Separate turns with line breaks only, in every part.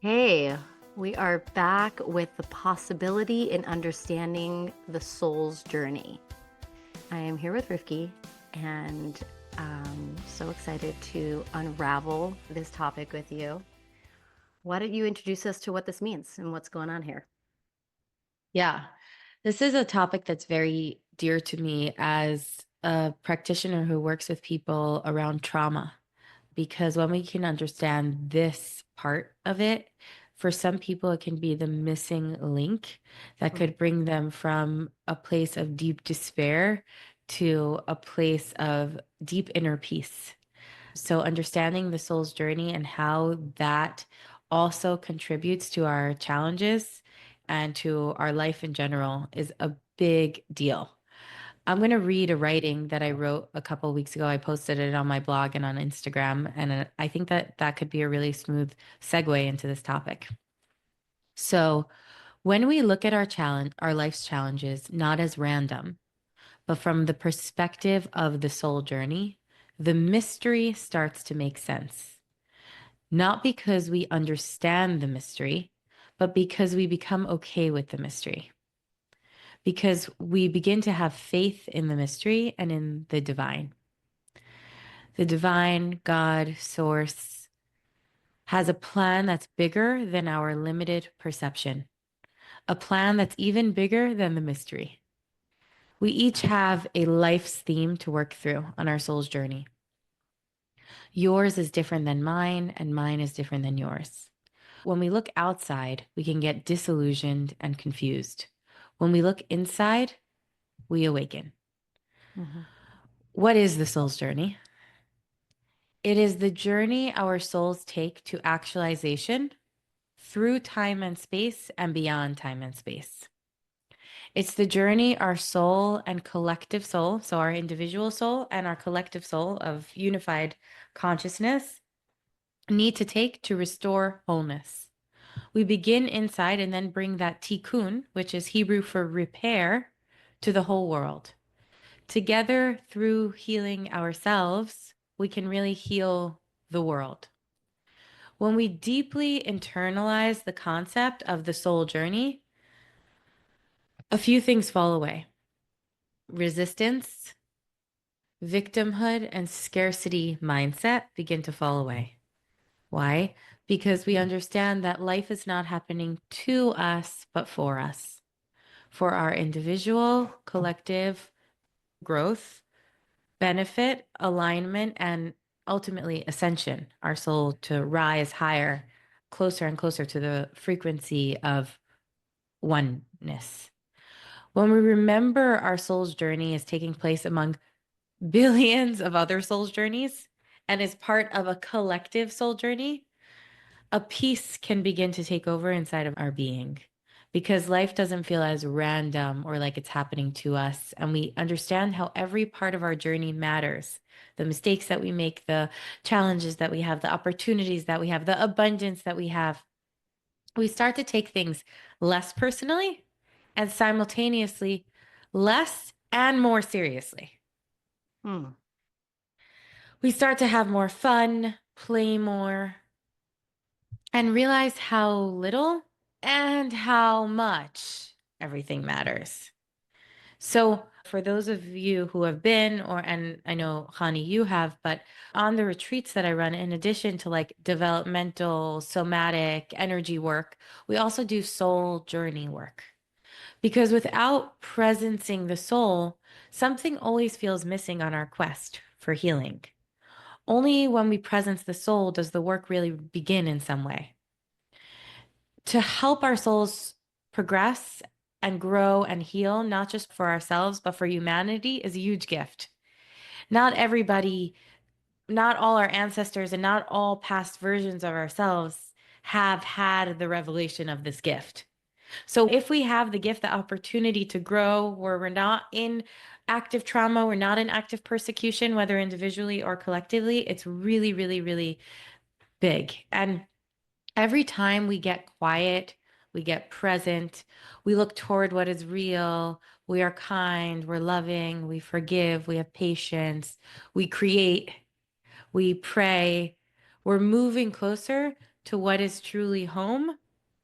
Hey, we are back with the possibility in understanding the soul's journey. I am here with Rivky, and I'm so excited to unravel this topic with you. Why don't you introduce us to what this means and what's going on here?
Yeah, this is a topic that's very dear to me as a practitioner who works with people around trauma. Because when we can understand this part of it, for some people, it can be the missing link that
Mm.
could bring them from a place of deep despair to a place of deep inner peace. So, understanding the soul's journey and how that also contributes to our challenges and to our life in general is a big deal. I'm going to read a writing that I wrote a couple of weeks ago. I posted it on my blog and on Instagram, and I think that that could be a really smooth segue into this topic. So, when we look at our life's challenges, not as random, but from the perspective of the soul journey, the mystery starts to make sense. Not because we understand the mystery, but because we become okay with the mystery. Because we begin to have faith in the mystery and in the divine. The divine, God, source, has a plan that's bigger than our limited perception, a plan that's even bigger than the mystery. We each have a life's theme to work through on our soul's journey. Yours is different than mine, and mine is different than yours. When we look outside, we can get disillusioned and confused. When we look inside, we awaken.
Mhm.
What is the soul's journey? It is the journey our souls take to actualization through time and space and beyond time and space. It's the journey our soul and collective soul, so our individual soul and our collective soul of unified consciousness, need to take to restore wholeness. We begin inside and then bring that tikkun, which is Hebrew for repair, to the whole world. Together, through healing ourselves, we can really heal the world. When we deeply internalize the concept of the soul journey, a few things fall away. Resistance, victimhood, and scarcity mindset begin to fall away. Why? Because we understand that life is not happening to us, but for our individual, collective growth, benefit, alignment, and ultimately ascension, our soul to rise higher, closer and closer to the frequency of oneness. When we remember our soul's journey is taking place among billions of other souls' journeys and is part of a collective soul journey, a peace can begin to take over inside of our being because life doesn't feel as random or like it's happening to us. And we understand how every part of our journey matters. The mistakes that we make, the challenges that we have, the opportunities that we have, the abundance that we have. We start to take things less personally and simultaneously less and more seriously.
Hmm.
We start to have more fun, play more, and realize how little and how much everything matters. So, for those of you who have been, and I know, Chani, you have, but on the retreats that I run, in addition to like developmental, somatic, energy work, we also do soul journey work. Because without presencing the soul, something always feels missing on our quest for healing. Only when we presence the soul does the work really begin in some way. To help our souls progress and grow and heal, not just for ourselves, but for humanity, is a huge gift. Not everybody, not all our ancestors, and not all past versions of ourselves have had the revelation of this gift. So if we have the gift, the opportunity to grow where we're not in active trauma, we're not in active persecution, whether individually or collectively, it's really, really, really big. And every time we get quiet, we get present, we look toward what is real, we are kind, we're loving, we forgive, we have patience, we create, we pray, we're moving closer to what is truly home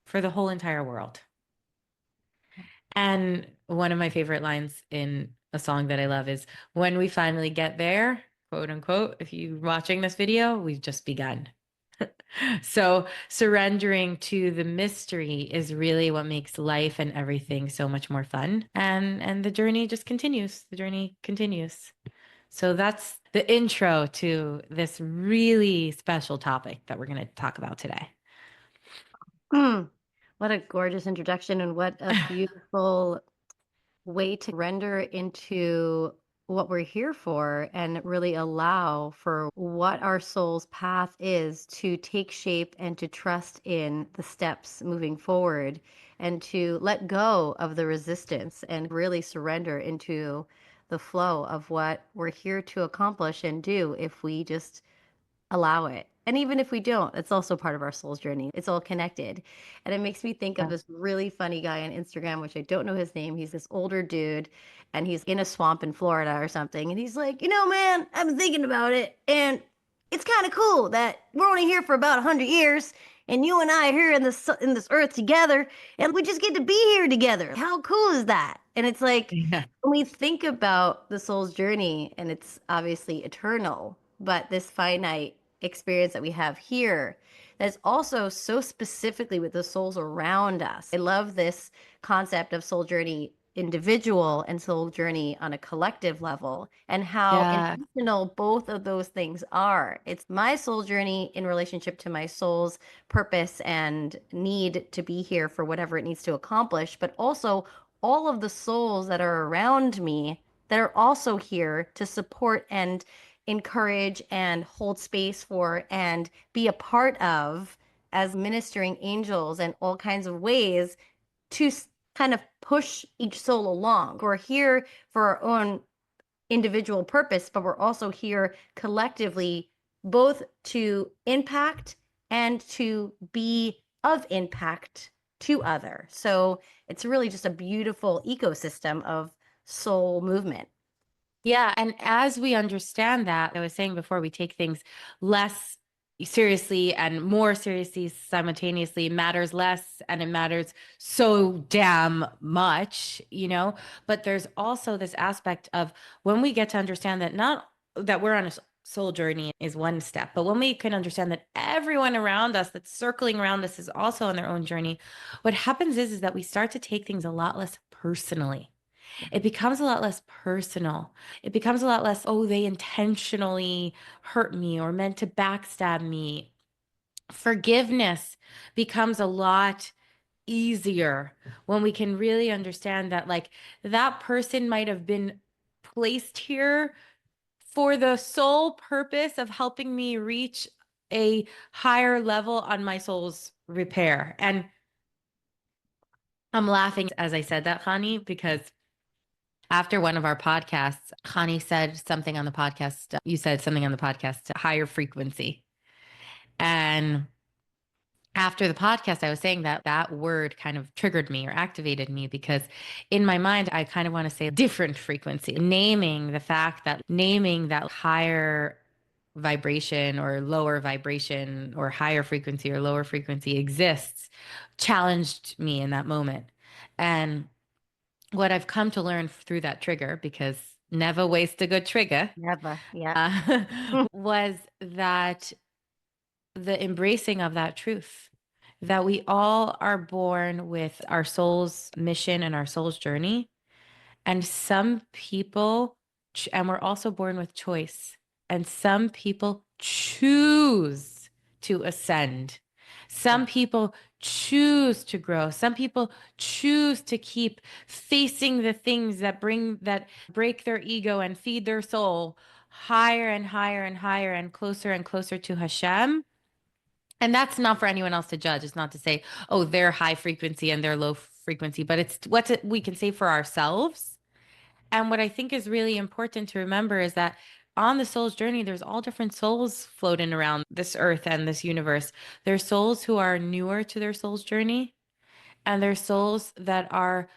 for the whole entire world. And one of my favorite lines in a song that I love is, when we finally get there, quote unquote, if you're watching this video, we've just begun. So surrendering to the mystery is really what makes life and everything so much more fun. And the journey just continues. The journey continues. So that's the intro to this really special topic that we're going to talk about today.
What a gorgeous introduction, and what a beautiful way to render into what we're here for and really allow for what our soul's path is to take shape and to trust in the steps moving forward and to let go of the resistance and really surrender into the flow of what we're here to accomplish and do if we just allow it. And even if we don't, it's also part of our soul's journey. It's all connected. And it makes me think of this really funny guy on Instagram, which I don't know his name. He's this older dude and he's in a swamp in Florida or something. And he's like, man, I've been thinking about it. And it's kind of cool that we're only here for about 100 years. And you and I are here in this earth together, and we just get to be here together. How cool is that? And it's like,
Yeah.
when we think about the soul's journey, and it's obviously eternal, but this finite experience that we have here that's also so specifically with the souls around us. I love this concept of soul journey individual and soul journey on a collective level, and how
Yeah.
intentional both of those things are. It's my soul journey in relationship to my soul's purpose and need to be here for whatever it needs to accomplish, but also all of the souls that are around me that are also here to support and encourage and hold space for and be a part of as ministering angels in all kinds of ways to kind of push each soul along. We're here for our own individual purpose, but we're also here collectively, both to impact and to be of impact to other. So it's really just a beautiful ecosystem of soul movement.
Yeah. And as we understand that, I was saying before, we take things less seriously and more seriously simultaneously. It matters less and it matters so damn much, But there's also this aspect of, when we get to understand that, not that we're on a soul journey is one step, but when we can understand that everyone around us that's circling around us is also on their own journey, what happens is that we start to take things a lot less personally. It becomes a lot less personal. It becomes a lot less, oh, they intentionally hurt me or meant to backstab me. Forgiveness becomes a lot easier when we can really understand that, like, that person might have been placed here for the sole purpose of helping me reach a higher level on my soul's repair. And I'm laughing as I said that, Chani, because after one of our podcasts, Chani said something on the podcast. You said something on the podcast, higher frequency. And after the podcast, I was saying that that word kind of triggered me or activated me, because in my mind, I kind of want to say different frequency, naming the fact that naming that higher vibration or lower vibration or higher frequency or lower frequency exists challenged me in that moment. And what I've come to learn through that trigger, because never waste a good trigger,
Never. Yeah.
was that the embracing of that truth, that we all are born with our soul's mission and our soul's journey. And some people, and we're also born with choice, and some people choose to ascend. Some people choose to grow. Some people choose to keep facing the things that break their ego and feed their soul higher and higher and higher and closer to Hashem. And that's not for anyone else to judge. It's not to say, oh, they're high frequency and they're low frequency, but it's what we can say for ourselves. And what I think is really important to remember is that on the soul's journey, there's all different souls floating around this earth and this universe. There's souls who are newer to their soul's journey, and there's souls that are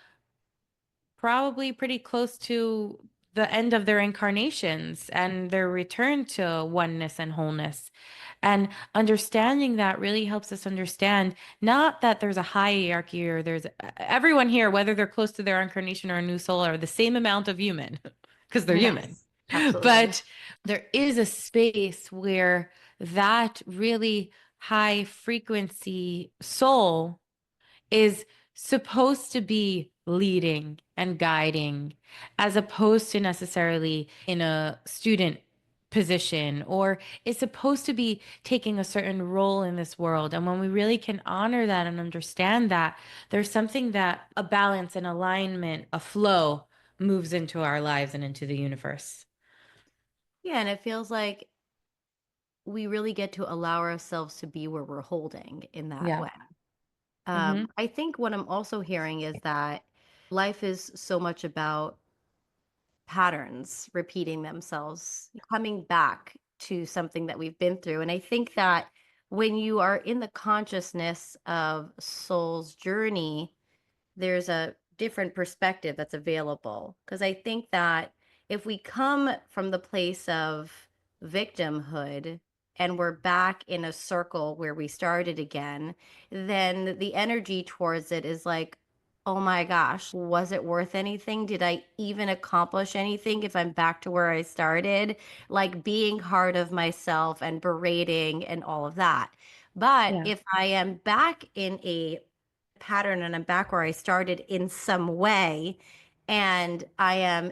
probably pretty close to the end of their incarnations and their return to oneness and wholeness. And understanding that really helps us understand not that there's a hierarchy or there's everyone here, whether they're close to their incarnation or a new soul, are the same amount of human because they're human.
Yes, absolutely.
But there is a space where that really high frequency soul is supposed to be leading and guiding as opposed to necessarily in a student position or is supposed to be taking a certain role in this world. And when we really can honor that and understand that, there's something that a balance, an alignment, a flow moves into our lives and into the universe.
Yeah, and it feels like we really get to allow ourselves to be where we're holding in that
Yeah.
way.
Mm-hmm.
I think what I'm also hearing is that life is so much about patterns repeating themselves, coming back to something that we've been through. And I think that when you are in the consciousness of soul's journey, there's a different perspective that's available. Because I think that if we come from the place of victimhood and we're back in a circle where we started again, then the energy towards it is like, oh my gosh, was it worth anything? Did I even accomplish anything if I'm back to where I started? Like being hard of myself and berating and all of that. But
Yeah.
if I am back in a pattern and I'm back where I started in some way, and I am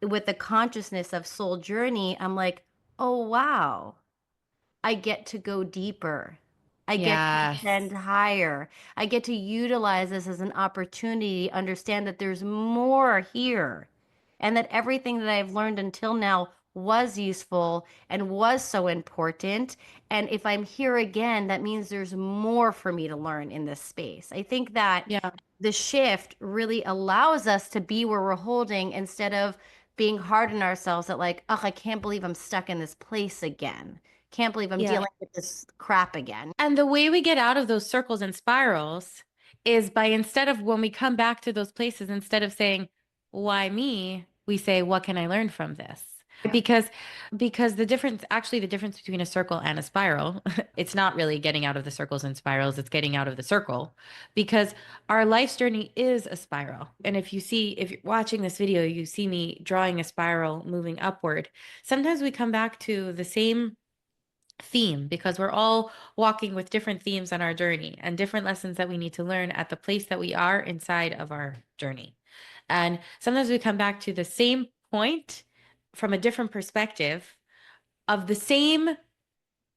with the consciousness of soul journey, I'm like, oh wow, I get to go deeper. I get to
Yes.
ascend higher. I get to utilize this as an opportunity, understand that there's more here and that everything that I've learned until now was useful and was so important. And if I'm here again, that means there's more for me to learn in this space. I think that
Yeah.
the shift really allows us to be where we're holding instead of being hard on ourselves that, like, oh, I can't believe I'm stuck in this place again. Can't believe I'm
Yeah.
dealing with this crap again.
And the way we get out of those circles and spirals is by instead of when we come back to those places, instead of saying, why me? We say, what can I learn from this? Because the difference actually the difference between a circle and a spiral, it's not really getting out of the circles and spirals, it's getting out of the circle. Because our life's journey is a spiral. And if you're watching this video, you see me drawing a spiral moving upward. Sometimes we come back to the same theme because we're all walking with different themes on our journey and different lessons that we need to learn at the place that we are inside of our journey. And sometimes we come back to the same point from a different perspective of the same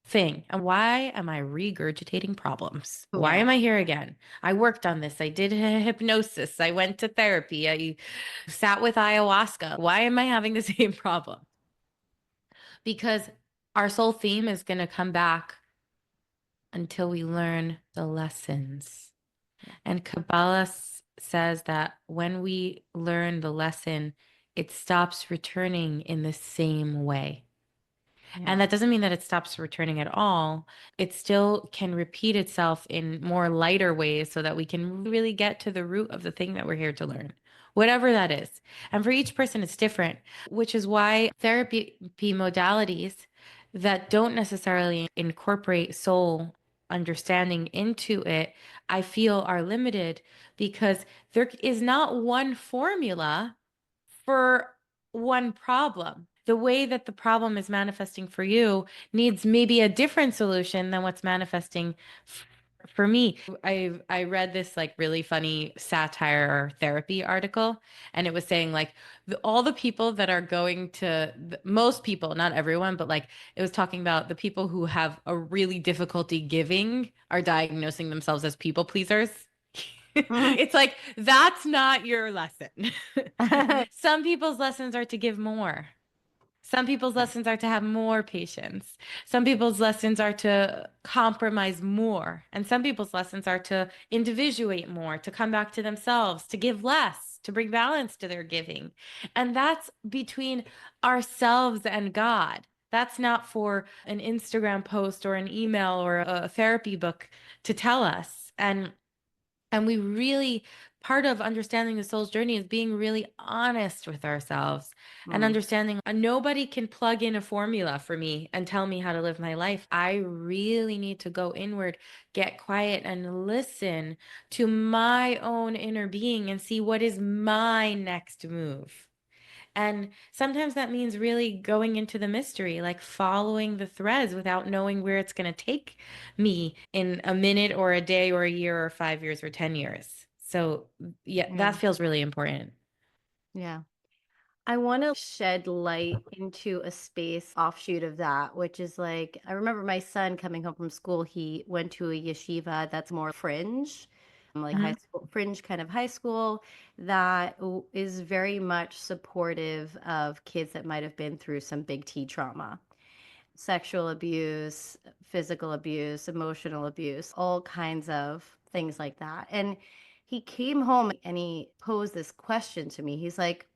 thing. And why am I regurgitating problems? Why
Yeah.
am I here again? I worked on this. I did hypnosis. I went to therapy. I sat with ayahuasca. Why am I having the same problem? Because our soul theme is going to come back until we learn the lessons. And Kabbalah says that when we learn the lesson, it stops returning in the same way.
Yeah.
And that doesn't mean that it stops returning at all. It still can repeat itself in more lighter ways so that we can really get to the root of the thing that we're here to learn, whatever that is. And for each person, it's different, which is why therapy modalities that don't necessarily incorporate soul understanding into it, I feel are limited because there is not one formula for one problem. The way that the problem is manifesting for you needs maybe a different solution than what's manifesting for me. I read this like really funny satire therapy article, and it was saying like all the people that are going to most people, not everyone, but like it was talking about the people who have a really difficulty giving are diagnosing themselves as people pleasers. It's like that's not your lesson. Some people's lessons are to give more. Some people's lessons are to have more patience. Some people's lessons are to compromise more. And some people's lessons are to individuate more, to come back to themselves, to give less, to bring balance to their giving. And that's between ourselves and God. That's not for an Instagram post or an email or a therapy book to tell us. And And we really, part of understanding the soul's journey is being really honest with ourselves and
Mm,
understanding nobody can plug in a formula for me and tell me how to live my life. I really need to go inward, get quiet, and listen to my own inner being and see what is my next move. And sometimes that means really going into the mystery, like following the threads without knowing where it's going to take me in a minute or a day or a year or 5 years or 10 years. So, yeah,
yeah.
that feels really important.
Yeah. I want to shed light into a space offshoot of that, which is like, I remember my son coming home from school. He went to a yeshiva that's more fringe, like high
Mhm.
school, fringe kind of high school, that is very much supportive of kids that might have been through some big T trauma, sexual abuse, physical abuse, emotional abuse, all kinds of things like that. And he came home and he posed this question to me. He's like,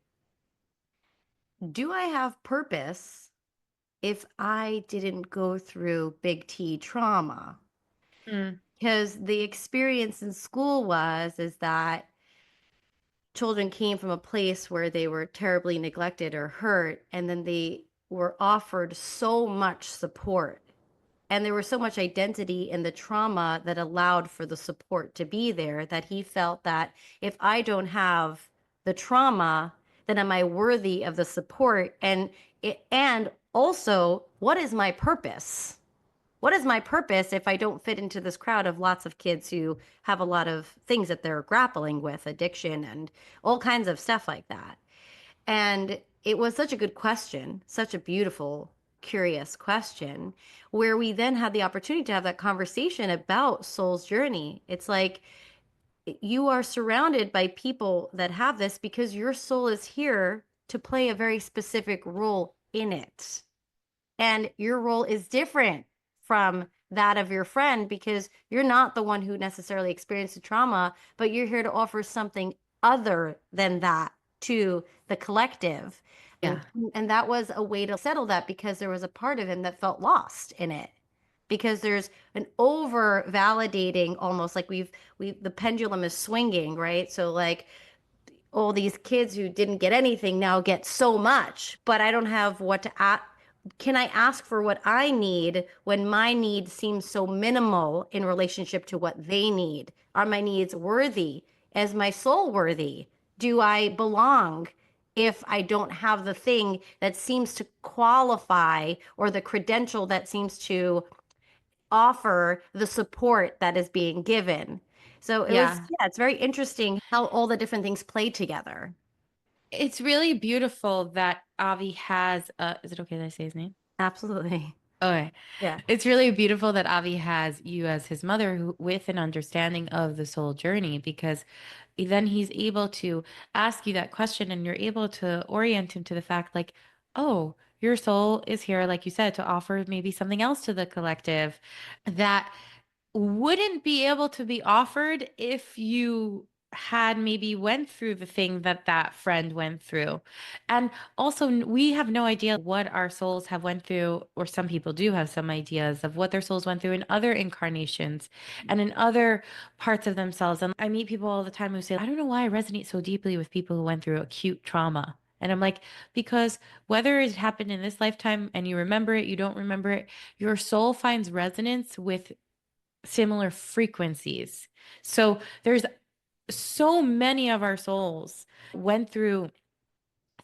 do I have purpose if I didn't go through big T trauma?
Mm.
Because the experience in school was is that children came from a place where they were terribly neglected or hurt, and then they were offered so much support. And there was so much identity in the trauma that allowed for the support to be there, that he felt that if I don't have the trauma, then am I worthy of the support? And also, what is my purpose? What is my purpose if I don't fit into this crowd of lots of kids who have a lot of things that they're grappling with, addiction and all kinds of stuff like that? And it was such a good question, such a beautiful, curious question, where we then had the opportunity to have that conversation about soul's journey. It's like you are surrounded by people that have this because your soul is here to play a very specific role in it. And your role is different from that of your friend because you're not the one who necessarily experienced the trauma, but you're here to offer something other than that to the collective.
Yeah.
And that was a way to settle that because there was a part of him that felt lost in it. Because there's an over validating, almost like the pendulum is swinging, right? So like all these kids who didn't get anything now get so much, but I don't have what to ask. Can I ask for what I need when my need seems so minimal in relationship to what they need? Are my needs worthy? Is my soul worthy? Do I belong if I don't have the thing that seems to qualify or the credential that seems to offer the support that is being given? So it was,
Yeah.
yeah, it's very interesting how all the different things play together.
It's really beautiful that Avi has, is it okay that I say his name?
Absolutely.
Okay.
Yeah.
It's really beautiful that Avi has you as his mother with an understanding of the soul journey because then he's able to ask you that question and you're able to orient him to the fact like, oh, your soul is here, like you said, to offer maybe something else to the collective that wouldn't be able to be offered if you had maybe went through the thing that that friend went through. And also we have no idea what our souls have went through, or some people do have some ideas of what their souls went through in other incarnations and in other parts of themselves. And I meet people all the time who say, I don't know why I resonate so deeply with people who went through acute trauma. And I'm like, because whether it happened in this lifetime and you remember it, you don't remember it, your soul finds resonance with similar frequencies. So there's so many of our souls went through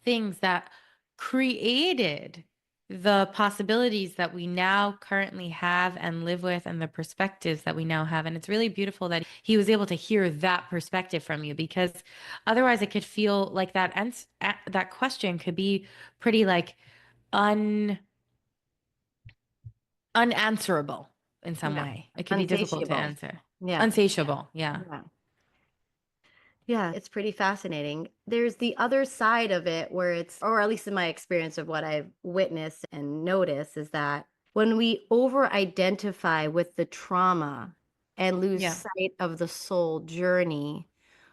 things that created the possibilities that we now currently have and live with and the perspectives that we now have. And it's really beautiful that he was able to hear that perspective from you because otherwise it could feel like that question could be pretty like un unanswerable in some
Yeah.
way. It could be difficult to
Unsatiable.
answer.
Yeah.
Unsatiable. Yeah.
Yeah. Yeah. It's pretty fascinating. There's the other side of it where it's, or at least in my experience of what I've witnessed and noticed, is that when we over identify with the trauma and lose
Yeah.
sight of the soul journey,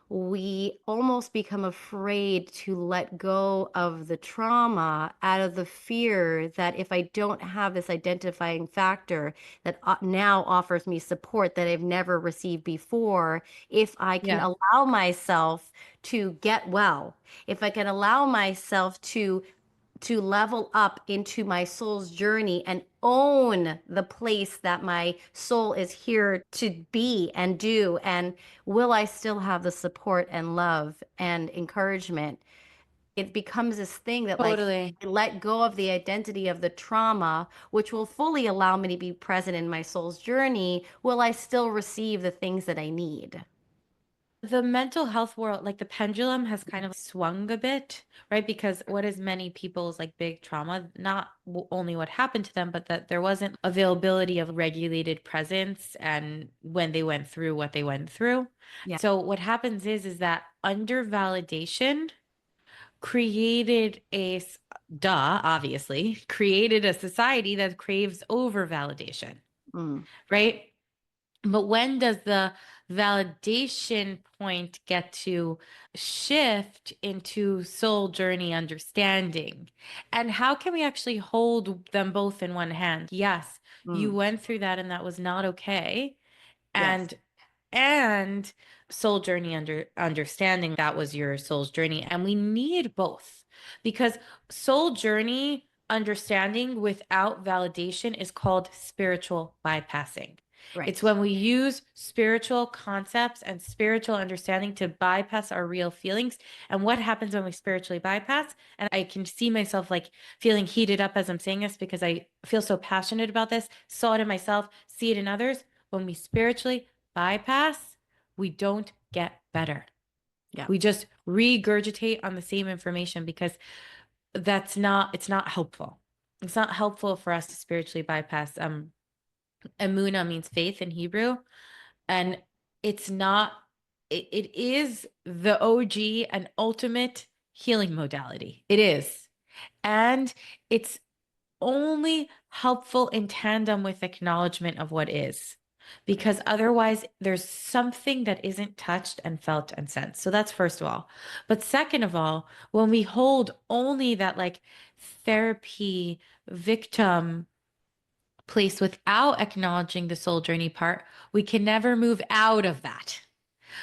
we almost become afraid to let go of the trauma out of the fear that if I don't have this identifying factor that now offers me support that I've never received before, if I can
Yeah.
allow myself to get well, if I can allow myself to level up into my soul's journey and own the place that my soul is here to be and do, and will I still have the support and love and encouragement? It becomes this thing that, like,
Totally.
I let go of the identity of the trauma, which will fully allow me to be present in my soul's journey. Will I still receive the things that I need?
The mental health world, like the pendulum has kind of swung a bit, right? Because what is many people's like big trauma, not only what happened to them, but that there wasn't availability of regulated presence and when they went through what they went through.
Yeah.
So what happens is that under validation created duh, obviously, created a society that craves over validation,
Mm,
right? But when does the validation point get to shift into soul journey understanding? And how can we actually hold them both in one hand? Yes, you
mm,
went through that and that was not okay.
yes.
And and soul journey understanding that was your soul's journey, and we need both because soul journey understanding without validation is called spiritual bypassing. It's
Right.
when we use spiritual concepts and spiritual understanding to bypass our real feelings. And what happens when we spiritually bypass? And I can see myself like feeling heated up as I'm saying this because I feel so passionate about this, saw it in myself, see it in others. When we spiritually bypass, we don't get better.
Yeah.
We just regurgitate on the same information because it's not helpful. It's not helpful for us to spiritually bypass. Emuna means faith in Hebrew, and it's not, it is the OG and ultimate healing modality. It is. And it's only helpful in tandem with acknowledgement of what is, because otherwise there's something that isn't touched and felt and sensed. So that's first of all. But second of all, when we hold only that like therapy victim place without acknowledging the soul journey part, we can never move out of that.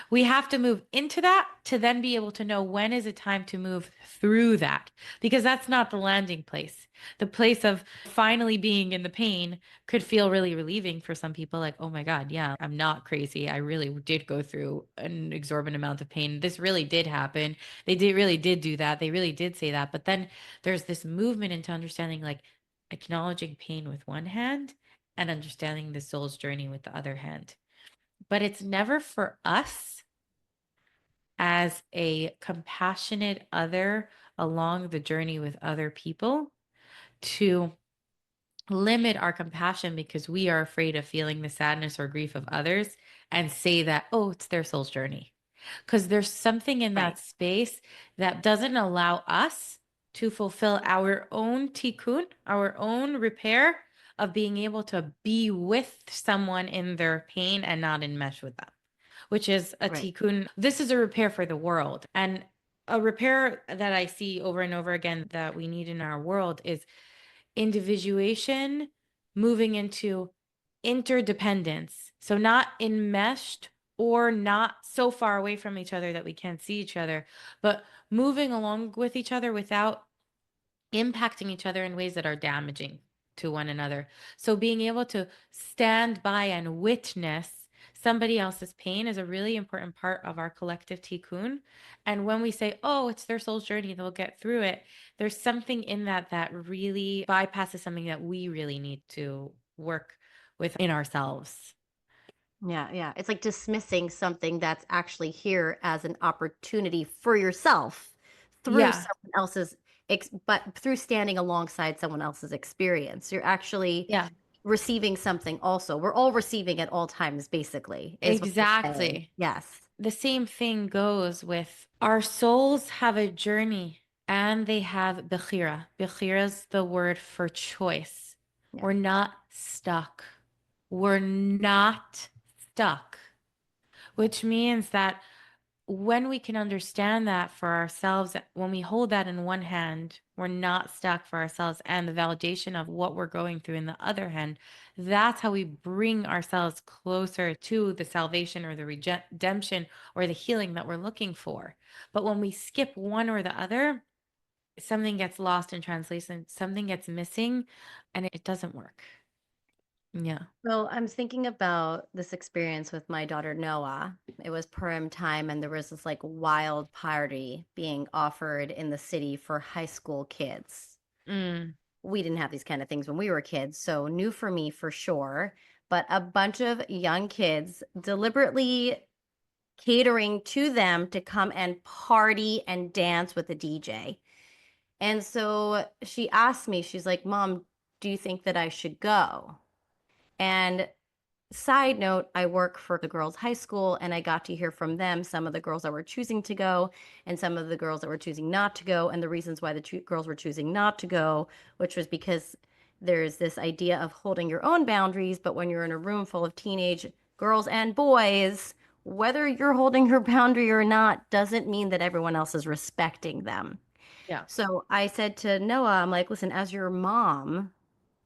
We have to move into that to then be able to know when is it time to move through that, because that's not the landing place. The place of finally being in the pain could feel really relieving for some people, like, oh my God, yeah, I'm not crazy. I really did go through an exorbitant amount of pain. This really did happen. Really did do that. They really did say that. But then there's this movement into understanding, like acknowledging pain with one hand and understanding the soul's journey with the other hand. But it's never for us as a compassionate other along the journey with other people to limit our compassion because we are afraid of feeling the sadness or grief of others and say that, oh, it's their soul's journey. Because there's something in
Right.
that space that doesn't allow us to fulfill our own tikkun, our own repair of being able to be with someone in their pain and not enmesh with them, which is a
Right.
tikkun. This is a repair for the world. And a repair that I see over and over again that we need in our world is individuation moving into interdependence. So, not enmeshed or not so far away from each other that we can't see each other, but moving along with each other without impacting each other in ways that are damaging to one another. So being able to stand by and witness somebody else's pain is a really important part of our collective tikkun. And when we say, oh, it's their soul's journey, they'll get through it, there's something in that that really bypasses something that we really need to work with in ourselves.
Yeah, yeah. It's like dismissing something that's actually here as an opportunity for yourself through
Yeah.
someone else's but through standing alongside someone else's experience. You're actually
Yeah.
receiving something also. We're all receiving at all times, basically, is what you're saying.
Exactly.
Yes.
The same thing goes with our souls have a journey and they have bechira. Bechira is the word for choice.
Yeah.
We're not stuck. We're not stuck, which means that when we can understand that for ourselves, when we hold that in one hand, we're not stuck for ourselves, and the validation of what we're going through in the other hand, that's how we bring ourselves closer to the salvation or the redemption or the healing that we're looking for. But when we skip one or the other, something gets lost in translation, something gets missing, and it doesn't work. Yeah.
So I'm thinking about this experience with my daughter Noah. It was Purim time, and there was this like wild party being offered in the city for high school kids.
Mm,
We didn't have these kind of things when we were kids, so new for me for sure. But a bunch of young kids deliberately catering to them to come and party and dance with the DJ. And so she asked me, she's like, Mom, do you think that I should go? And side note, I work for the girls' high school, and I got to hear from them some of the girls that were choosing to go and some of the girls that were choosing not to go, and the reasons why the girls were choosing not to go, which was because there's this idea of holding your own boundaries, but when you're in a room full of teenage girls and boys, whether you're holding your boundary or not doesn't mean that everyone else is respecting them.
yeah.
So I said to Noah, I'm like, listen, as your mom,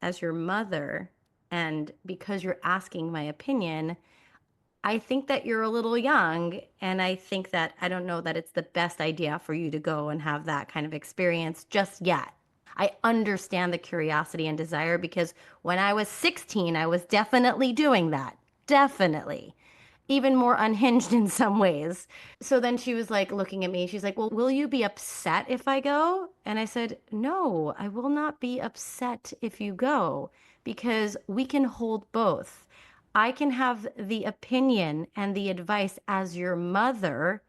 as your mother, and because you're asking my opinion, I think that you're a little young. And I think that I don't know that it's the best idea for you to go and have that kind of experience just yet. I understand the curiosity and desire because when I was 16, I was definitely doing that. Definitely. Even more unhinged in some ways. So then she was like looking at me. She's like, well, will you be upset if I go? And I said, no, I will not be upset if you go because we can hold both. I can have the opinion and the advice as your mother,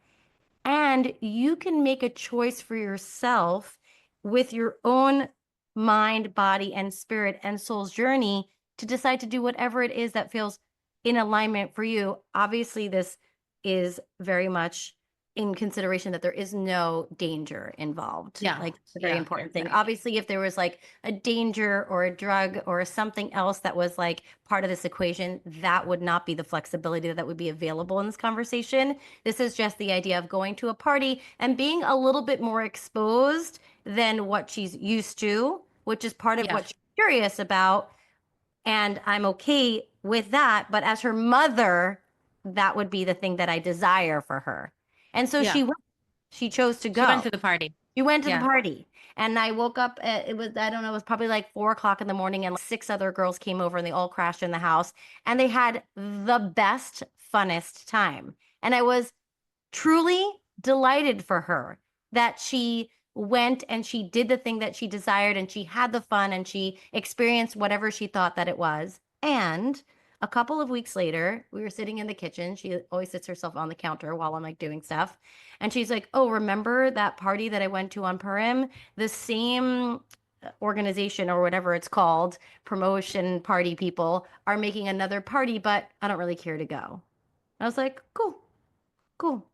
and you can make a choice for yourself with your own mind, body, and spirit and soul's journey to decide to do whatever it is that feels in alignment for you. Obviously, this is very much in consideration that there is no danger involved.
Yeah.
Like, it's a very
Yeah.
important thing.
Right.
Obviously, if there was like a danger or a drug or something else that was like part of this equation, that would not be the flexibility that would be available in this conversation. This is just the idea of going to a party and being a little bit more exposed than what she's used to, which is part of
Yeah.
what she's curious about. And I'm okay with that. But as her mother, that would be the thing that I desire for her. And so
Yeah.
she went, she chose to
She went
go.
to the party.
She went to the
Yeah.
party. And I woke up, it was, I don't know, it was probably like 4 o'clock in the morning, and like 6 other girls came over and they all crashed in the house. And they had the best, funnest time. And I was truly delighted for her that she went and she did the thing that she desired and she had the fun and she experienced whatever she thought that it was. And a couple of weeks later, we were sitting in the kitchen. She always sits herself on the counter while I'm like doing stuff. And she's like, oh, remember that party that I went to on Purim? The same organization or whatever it's called, promotion party people are making another party, but I don't really care to go. I was like, cool, cool.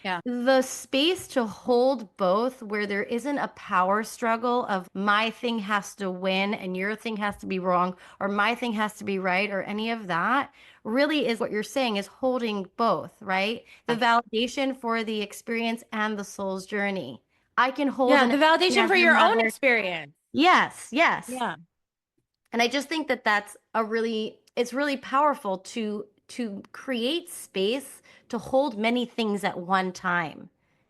Yeah.
The space to hold both where there isn't a power struggle of my thing has to win and your thing has to be wrong or my thing has to be right or any of that really is what you're saying is holding both, right? The
Yeah.
validation for the experience and the soul's journey. I can hold
Yeah.
an
The validation
as
for
your
your own
mother.
experience.
Yes, yes.
Yeah.
And I just think that that's a really it's really powerful to create space to hold many things at one time.
Yeah.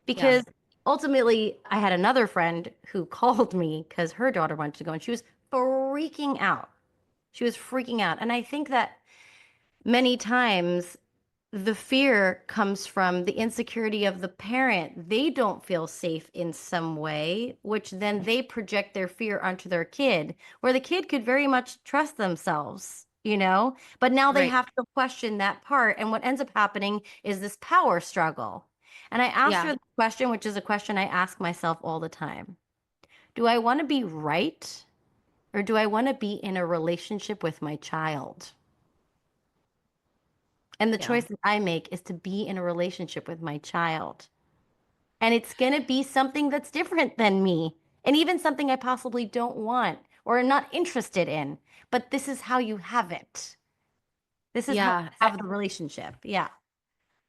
Because ultimately I had another friend who called me because her daughter wanted to go and she was freaking out. She was freaking out. And I think that many times the fear comes from the insecurity of the parent. They don't feel safe in some way, which then they project their fear onto their kid, where the kid could very much trust themselves, you know? But now they
Right.
have to question that part. And what ends up happening is this power struggle. And I asked her
Yeah.
the question, which is a question I ask myself all the time. Do I want to be right or do I want to be in a relationship with my child? And the
Yeah.
choice that I make is to be in a relationship with my child. And it's going to be something that's different than me, and even something I possibly don't want or am not interested in. But this is how you have it. This is how you
Yeah.
have the relationship. Yeah.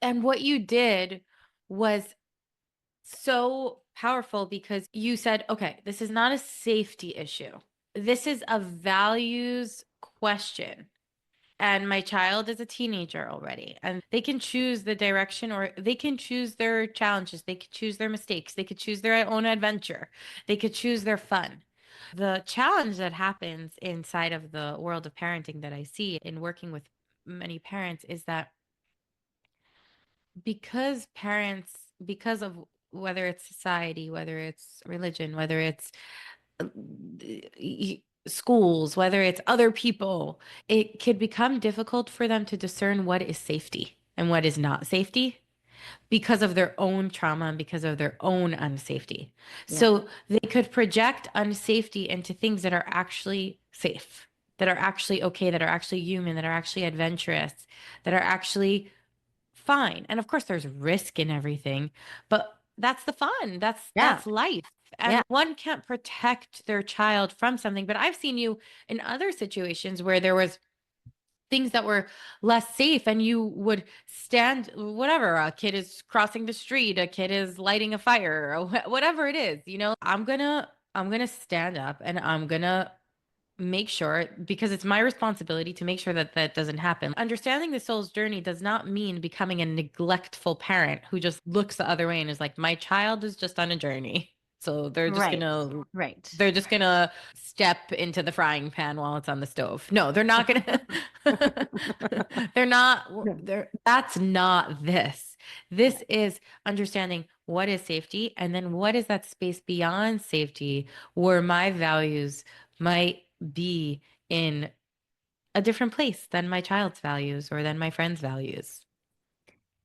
And what you did was so powerful because you said, okay, this is not a safety issue. This is a values question. And my child is a teenager already, and they can choose the direction or they can choose their challenges. They could choose their mistakes. They could choose their own adventure. They could choose their fun. The challenge that happens inside of the world of parenting that I see in working with many parents is that because parents, because of whether it's society, whether it's religion, whether it's schools, whether it's other people, it could become difficult for them to discern what is safety and what is not safety because of their own trauma and because of their own unsafety.
Yeah.
So they could project unsafety into things that are actually safe, that are actually okay, that are actually human, that are actually adventurous, that are actually fine. And of course there's risk in everything, but that's the fun.
Yeah.
That's life.
Yeah.
And one can't protect their child from something. But I've seen you in other situations where there was things that were less safe and you would stand whatever, a kid is crossing the street, a kid is lighting a fire, or whatever it is, I'm going to stand up and I'm going to make sure, because it's my responsibility to make sure that that doesn't happen. Understanding the soul's journey does not mean becoming a neglectful parent who just looks the other way and is like, my child is just on a journey. So
Right. Right.
they're just gonna step into the frying pan while it's on the stove. No, they're not gonna they're not that's not this. This is understanding what is safety and then what is that space beyond safety where my values might be in a different place than my child's values or than my friend's values.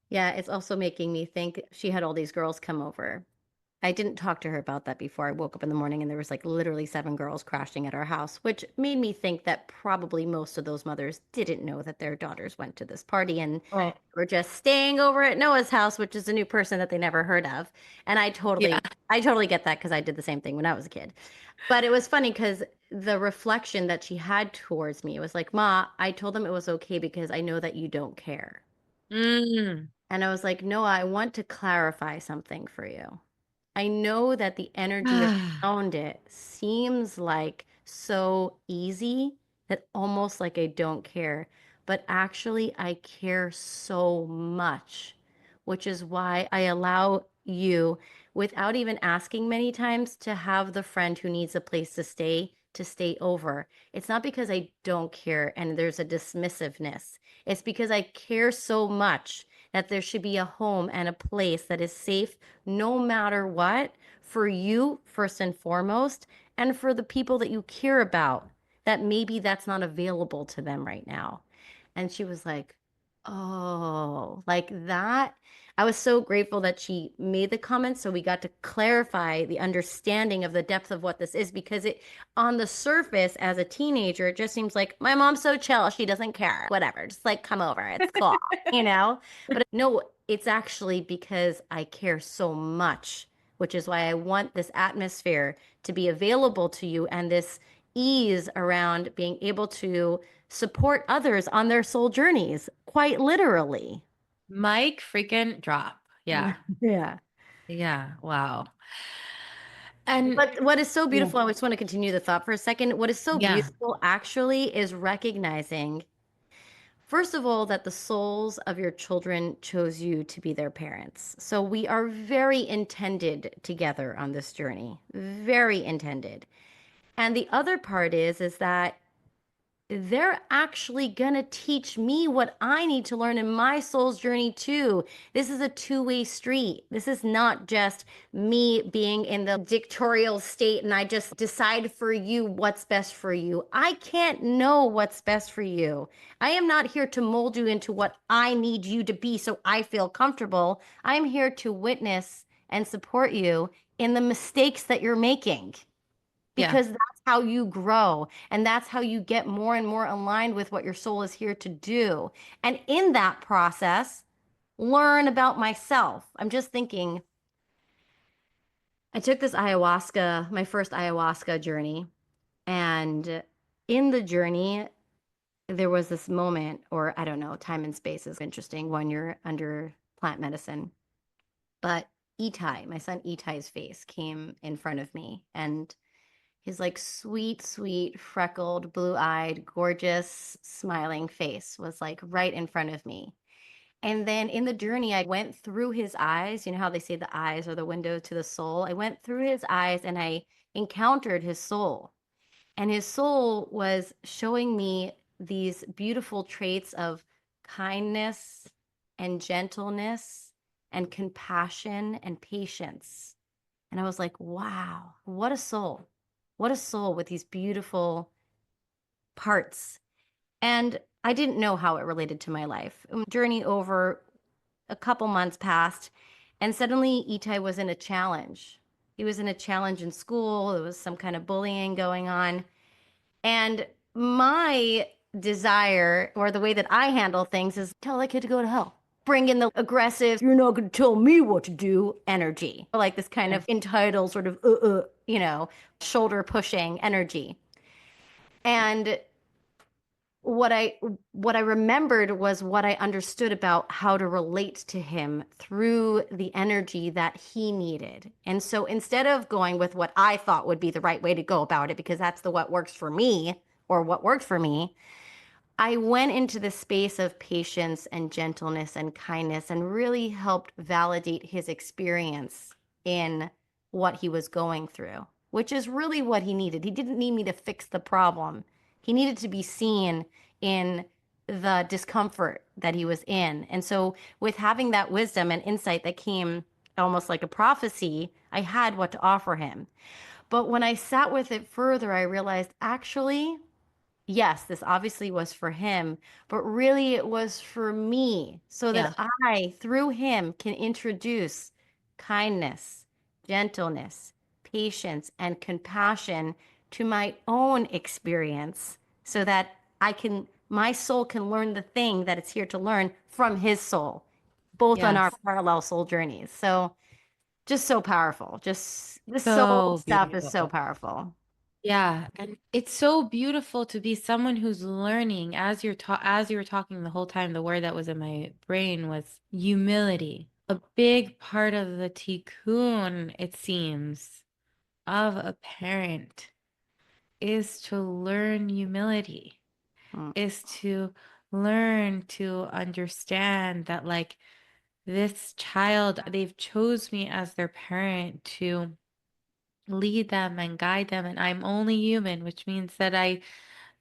Yeah, it's also making me think she had all these girls come over. I didn't talk to her about that before I woke up in the morning and there was like literally 7 girls crashing at our house, which made me think that probably most of those mothers didn't know that their daughters went to this party and
Right.
were just staying over at Noah's house, which is a new person that they never heard of. And
Yeah.
I totally get that because I did the same thing when I was a kid. But it was funny because the reflection that she had towards me, it was like, Ma, I told them it was okay because I know that you don't care.
Mm.
And I was like, no, I want to clarify something for you. I know that the energy
Ah,
around it seems like so easy that almost like I don't care, but actually I care so much, which is why I allow you, without even asking many times, to have the friend who needs a place to stay over. It's not because I don't care and there's a dismissiveness. It's because I care so much that there should be a home and a place that is safe no matter what, for you first and foremost, and for the people that you care about, that maybe that's not available to them right now. And she was like, oh, like that. I was so grateful that she made the comment so we got to clarify the understanding of the depth of what this is, because it, on the surface as a teenager, it just seems like my mom's so chill, she doesn't care, whatever, just like come over, it's cool, you know. But no, it's actually because I care so much, which is why I want this atmosphere to be available to you and this ease around being able to support others on their soul journeys, quite literally.
Mike freaking drop. Yeah.
Yeah.
Yeah. Wow. And
But what is so
yeah.
beautiful, I just want to continue the thought for a second. What is so
Yeah.
beautiful actually is recognizing, first of all, that the souls of your children chose you to be their parents. So we are very intended together on this journey, very intended. And the other part is that they're actually going to teach me what I need to learn in my soul's journey too. This is a two-way street. This is not just me being in the dictatorial state and I just decide for you what's best for you. I can't know what's best for you. I am not here to mold you into what I need you to be so I feel comfortable. I'm here to witness and support you in the mistakes that you're making,
Yeah.
because that's how you grow and that's how you get more and more aligned with what your soul is here to do. And in that process, learn about myself. I'm just thinking, I took this ayahuasca, my first ayahuasca journey, and in the journey, there was this moment, or I don't know, time and space is interesting when you're under plant medicine. But Itai, my son Itai's face came in front of me, and his like sweet, sweet, freckled, blue-eyed, gorgeous, smiling face was like right in front of me. And then in the journey, I went through his eyes. You know how they say the eyes are the window to the soul? I went through his eyes and I encountered his soul. And his soul was showing me these beautiful traits of kindness and gentleness and compassion and patience. And I was like, wow, what a soul. What a soul with these beautiful parts. And I didn't know how it related to my life. Journey over a couple months passed, and suddenly Itai was in a challenge. He was in a challenge in school. There was some kind of bullying going on. And my desire, or the way that I handle things, is tell that kid to go to hell. Bring in the aggressive, you're not going to tell me what to do energy. Like this kind of entitled, sort of, shoulder pushing energy. And what I what I remembered was what I understood about how to relate to him through the energy that he needed. And so instead of going with what I thought would be the right way to go about it, because that's the what works for me or what worked for me, I went into the space of patience and gentleness and kindness and really helped validate his experience in what he was going through, which is really what he needed. He didn't need me to fix the problem. He needed to be seen in the discomfort that he was in. And so, with having that wisdom and insight that came almost like a prophecy, I had what to offer him. But when I sat with it further, I realized actually, yes, this obviously was for him, but really it was for me so
Yeah.
that I, through him, can introduce kindness, gentleness, patience, and compassion to my own experience so that my soul can learn the thing that it's here to learn from his soul, both on our
Yes.
parallel soul journeys. So just so powerful. Just this soul
So
stuff is so
beautiful.
powerful.
Yeah, and it's so beautiful to be someone who's learning as you were talking the whole time, the word that was in my brain was humility. A big part of the tikkun, it seems, of a parent is to learn humility,
Mm,
is to learn to understand that like this child, they've chose me as their parent to lead them and guide them, and I'm only human, which means that I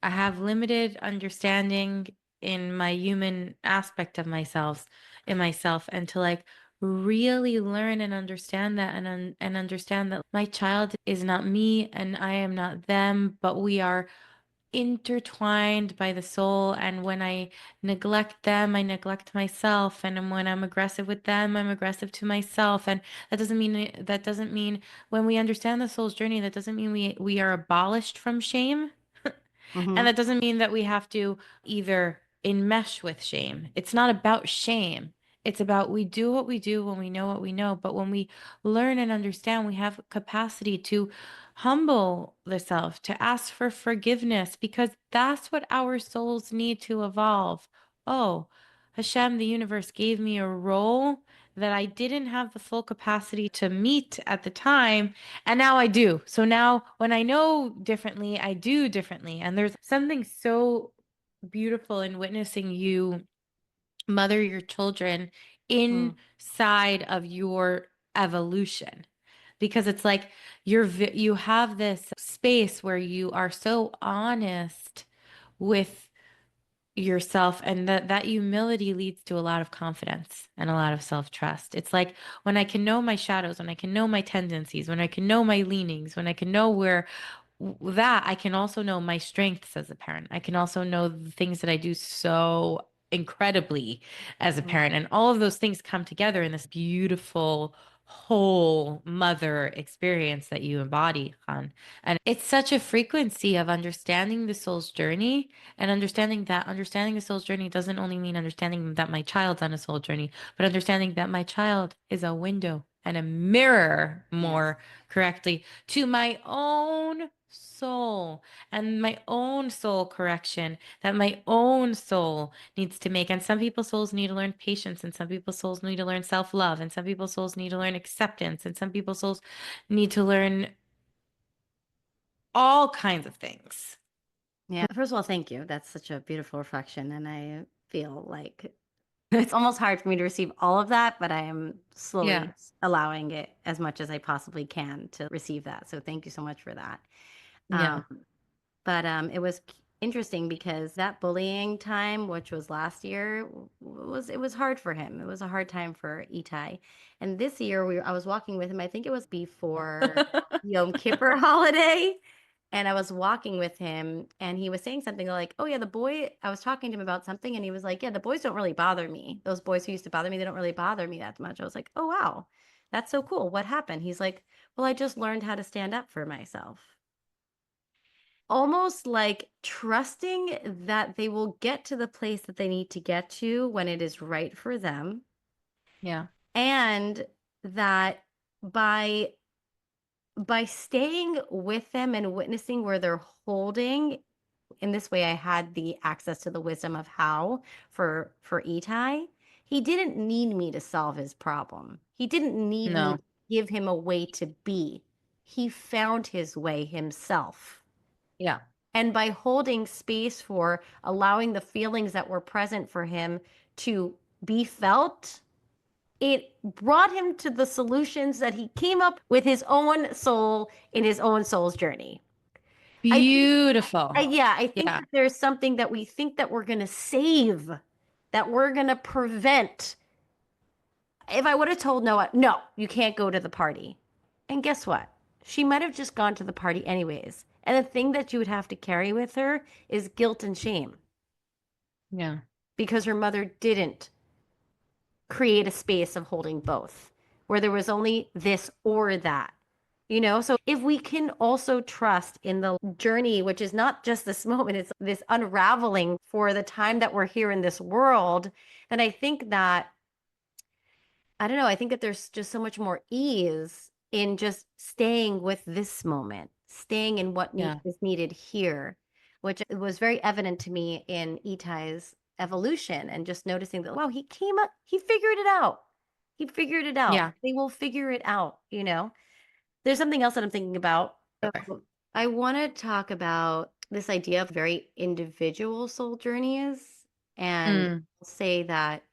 have limited understanding in my human aspect of myself, and to like really learn and understand that, and understand that my child is not me and I am not them, but we are intertwined by the soul. And when I neglect them, I neglect myself. And when I'm aggressive with them, I'm aggressive to myself. And that doesn't mean when we understand the soul's journey, that doesn't mean we are abolished from shame. And
mhm,
that doesn't mean that we have to either enmesh with shame. It's not about shame. It's about we do what we do when we know what we know. But when we learn and understand, we have capacity to humble the self, to ask for forgiveness, because that's what our souls need to evolve. Oh, Hashem, the universe gave me a role that I didn't have the full capacity to meet at the time. And now I do. So now when I know differently, I do differently. And there's something so beautiful in witnessing you mother your children
mm,
inside of your evolution. Because it's like you have this space where you are so honest with yourself, and that humility leads to a lot of confidence and a lot of self-trust. It's like when I can know my shadows, when I can know my tendencies, when I can know my leanings, when I can know where that I can also know my strengths as a parent. I can also know the things that I do so incredibly as a
mm.
parent, and all of those things come together in this beautiful whole mother experience that you embody, Han. And it's such a frequency of understanding the soul's journey, and understanding that understanding the soul's journey doesn't only mean understanding that my child's on a soul journey, but understanding that my child is a window and a mirror,
Yes.
more correctly, to my own soul and my own soul correction that my own soul needs to make. And some people's souls need to learn patience, and some people's souls need to learn self-love, and some people's souls need to learn acceptance, and some people's souls need to learn all kinds of things.
Yeah. First of all, thank you. That's such a beautiful reflection. And I feel like it's almost hard for me to receive all of that, but I am slowly
Yeah.
allowing it as much as I possibly can to receive that. So thank you so much for that. Um,
Yeah.
but it was interesting because that bullying time, which was last year, it was hard for him. It was a hard time for Itai. And this year I was walking with him. I think it was before Yom Kippur holiday. And I was walking with him and he was saying something like, "Oh yeah, I was talking to him about something and he was like, "Yeah, the boys don't really bother me. Those boys who used to bother me, they don't really bother me that much." I was like, "Oh wow. That's so cool. What happened?" He's like, "Well, I just learned how to stand up for myself." Almost like trusting that they will get to the place that they need to get to when it is right for them,
Yeah.
and that by staying with them and witnessing where they're holding, in this way I had the access to the wisdom of how for Itai. He didn't need me to solve his problem. He didn't need me
No.
to give him a way to be. He found his way himself.
Yeah.
And by holding space for allowing the feelings that were present for him to be felt, it brought him to the solutions that he came up with his own soul in his own soul's journey. I think,
Beautiful.
yeah, I think
Yeah.
that there's something that we think that we're going to save, that we're going to prevent. If I would have told Noah, no, you can't go to the party. And guess what? She might have just gone to the party anyways. And the thing that you would have to carry with her is guilt and shame
Yeah.
because her mother didn't create a space of holding both, where there was only this or that. So if we can also trust in the journey, which is not just this moment, it's this unraveling for the time that we're here in this world, then I think that I don't know. I think that there's just so much more ease in just staying with this moment, staying in what
Yeah.
is needed here, which was very evident to me in Itai's evolution and just noticing that, wow, he came up, he figured it out. He figured it out.
Yeah.
They will figure it out. There's something else that I'm thinking about.
Okay.
So I want to talk about this idea of very individual soul journeys and
Mm.
say that,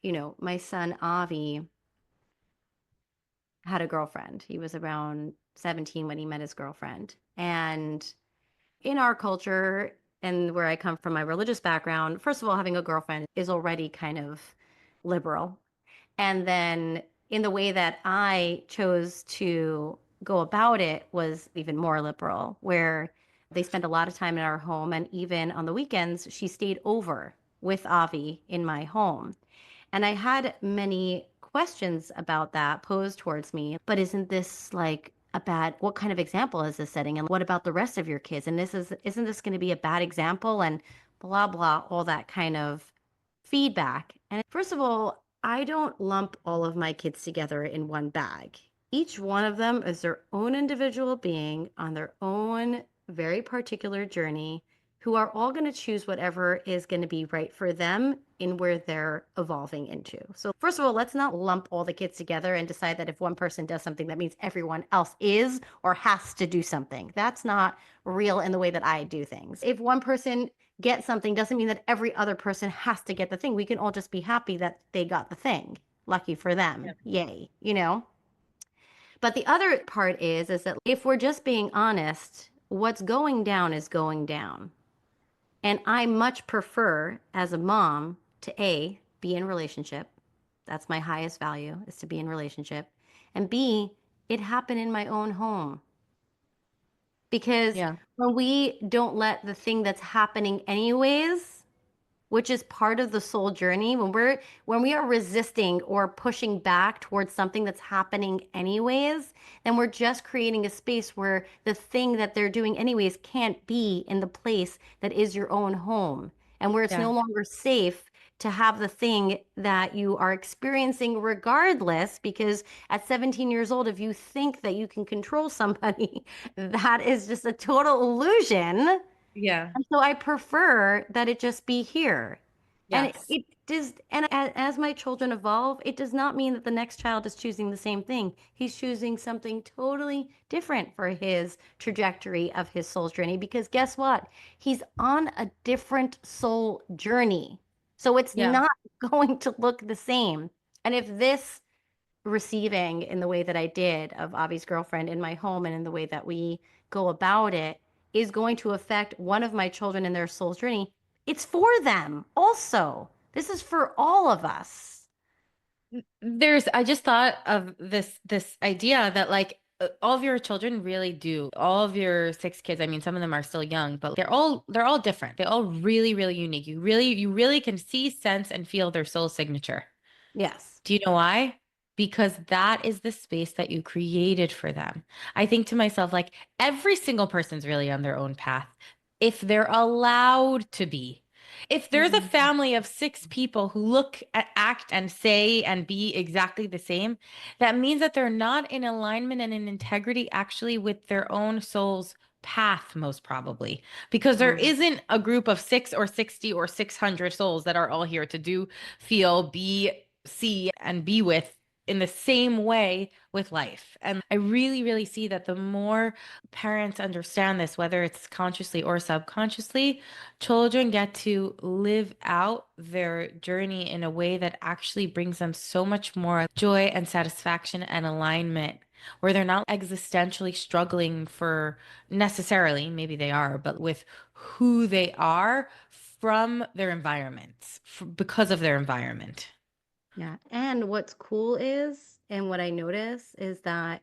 my son Avi had a girlfriend. He was around 17 when he met his girlfriend. And in our culture and where I come from, my religious background, first of all, having a girlfriend is already kind of liberal. And then in the way that I chose to go about it was even more liberal, where they spent a lot of time in our home. And even on the weekends, she stayed over with Avi in my home. And I had many questions about that posed towards me. But isn't this like what kind of example is this setting? And what about the rest of your kids? And isn't this going to be a bad example? And blah, blah, all that kind of feedback. And first of all, I don't lump all of my kids together in one bag. Each one of them is their own individual being on their own very particular journey, who are all going to choose whatever is going to be right for them in where they're evolving into. So, first of all, let's not lump all the kids together and decide that if one person does something, that means everyone else is or has to do something. That's not real in the way that I do things. If one person gets something, doesn't mean that every other person has to get the thing. We can all just be happy that they got the thing. Lucky for them. Yay. But the other part is that if we're just being honest, what's going down is going down. And I much prefer as a mom to A, be in relationship. That's my highest value, is to be in relationship. And B, it happened in my own home. Because
Yeah.
when we don't let the thing that's happening anyways, which is part of the soul journey, when we are resisting or pushing back towards something that's happening anyways, then we're just creating a space where the thing that they're doing anyways can't be in the place that is your own home, and where it's no
Yeah.
longer safe to have the thing that you are experiencing regardless, because at 17 years old, if you think that you can control somebody, that is just a total illusion.
Yeah.
And so I prefer that it just be here. And
Yes.
it does, and as my children evolve, it does not mean that the next child is choosing the same thing. He's choosing something totally different for his trajectory of his soul's journey, because guess what? He's on a different soul journey. So it's
Yeah.
not going to look the same. And if this receiving in the way that I did of Avi's girlfriend in my home and in the way that we go about it is going to affect one of my children in their soul's journey, it's for them also. This is for all of us.
I just thought of this idea that like all of your children really do. All of your six kids, I mean, some of them are still young, but they're all different. They're all really, really unique. You really can see, sense, and feel their soul signature.
Yes.
Do you know why? Because that is the space that you created for them. I think to myself, like every single person's really on their own path if they're allowed to be. If there's a
Mhm.
family of six people who look at, act and say and be exactly the same, that means that they're not in alignment and in integrity actually with their own soul's path, most probably. Because there
Mm.
isn't a group of six or 60 or 600 souls that are all here to do, feel, be, see and be with in the same way with life. And I really, really see that the more parents understand this, whether it's consciously or subconsciously, children get to live out their journey in a way that actually brings them so much more joy and satisfaction and alignment. Where they're not existentially struggling for necessarily, maybe they are, but with who they are from their environments, because of their environment.
Yeah. And what's cool is, and what I notice is that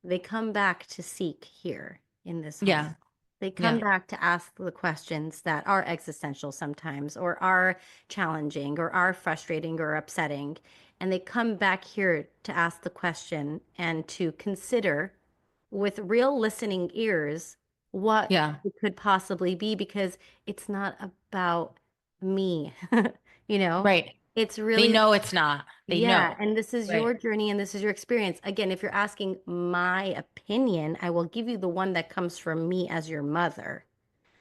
they come back to seek here in this home.
Yeah.
They come
Yeah.
back to ask the questions that are existential sometimes, or are challenging, or are frustrating, or upsetting. And they come back here to ask the question and to consider with real listening ears what
Yeah.
it could possibly be, because it's not about me, you know?
Right.
It's
They
really,
know it's not. They
yeah,
know.
and this is
Right.
your journey and this is your experience. Again, if you're asking my opinion, I will give you the one that comes from me as your mother.